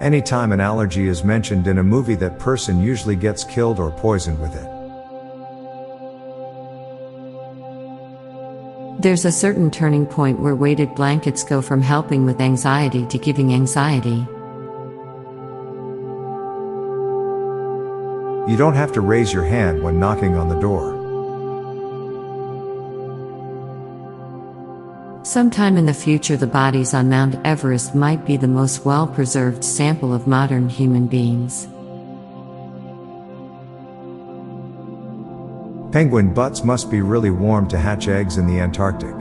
Anytime an allergy is mentioned in a movie, that person usually gets killed or poisoned with it. There's a certain turning point where weighted blankets go from helping with anxiety to giving anxiety. You don't have to raise your hand when knocking on the door. Sometime in the future, the bodies on Mount Everest might be the most well-preserved sample of modern human beings. Penguin butts must be really warm to hatch eggs in the Antarctic.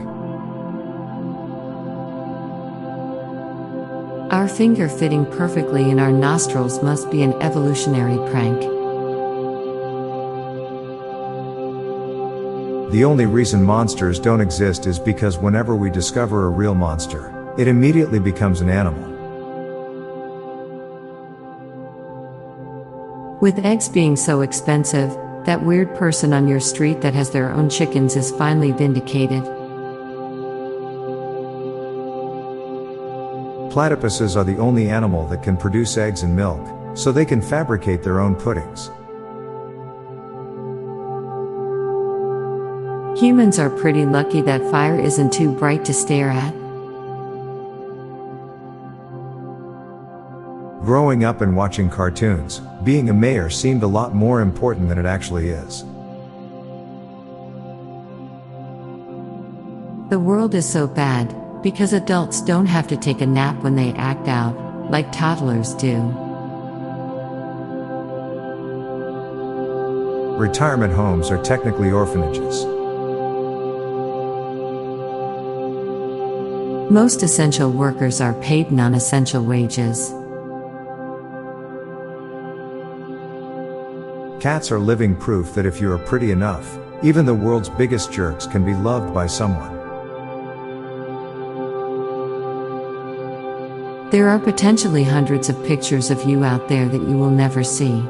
Our finger fitting perfectly in our nostrils must be an evolutionary prank. The only reason monsters don't exist is because whenever we discover a real monster, it immediately becomes an animal. With eggs being so expensive, that weird person on your street that has their own chickens is finally vindicated. Platypuses are the only animal that can produce eggs and milk, so they can fabricate their own puddings. Humans are pretty lucky that fire isn't too bright to stare at. Growing up and watching cartoons, being a mayor seemed a lot more important than it actually is. The world is so bad because adults don't have to take a nap when they act out, like toddlers do. Retirement homes are technically orphanages. Most essential workers are paid non-essential wages. Cats are living proof that if you are pretty enough, even the world's biggest jerks can be loved by someone. There are potentially hundreds of pictures of you out there that you will never see.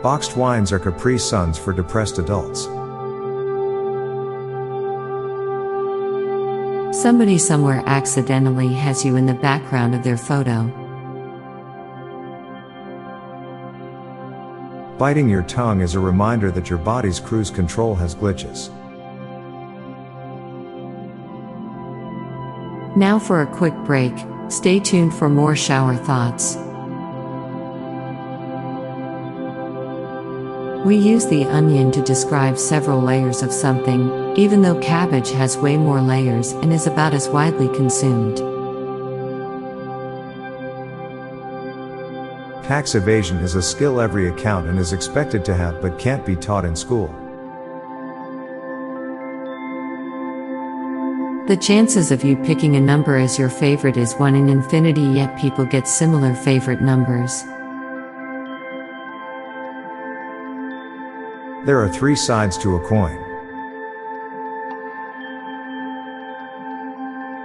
Boxed wines are Capri Suns for depressed adults. Somebody somewhere accidentally has you in the background of their photo. Biting your tongue is a reminder that your body's cruise control has glitches. Now for a quick break, stay tuned for more shower thoughts. We use the onion to describe several layers of something, even though cabbage has way more layers and is about as widely consumed. Tax evasion is a skill every accountant is expected to have but can't be taught in school. The chances of you picking a number as your favorite is 1 in infinity, yet people get similar favorite numbers. There are 3 sides to a coin.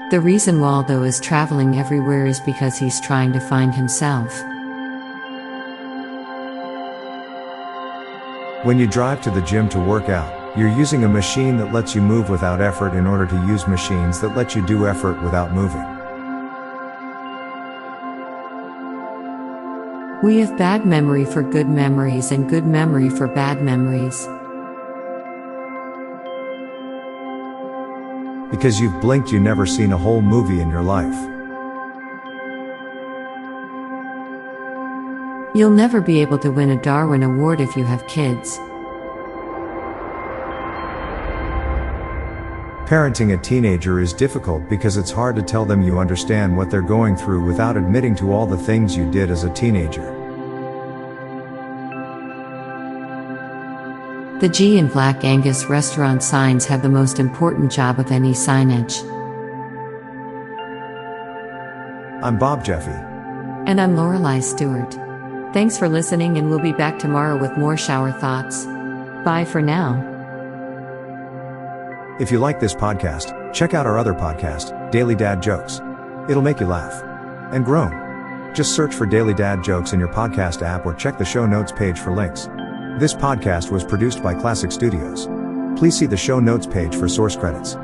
The reason Waldo is traveling everywhere is because he's trying to find himself. When you drive to the gym to work out, you're using a machine that lets you move without effort in order to use machines that let you do effort without moving. We have bad memory for good memories and good memory for bad memories. Because you've blinked, you never seen a whole movie in your life. You'll never be able to win a Darwin Award if you have kids. Parenting a teenager is difficult because it's hard to tell them you understand what they're going through without admitting to all the things you did as a teenager. The G and Black Angus restaurant signs have the most important job of any signage. I'm Bob Jeffy. And I'm Lorelei Stewart. Thanks for listening, and we'll be back tomorrow with more shower thoughts. Bye for now. If you like this podcast, check out our other podcast, Daily Dad Jokes. It'll make you laugh and groan. Just search for Daily Dad Jokes in your podcast app or check the show notes page for links. This podcast was produced by Klassic Studios. Please see the show notes page for source credits.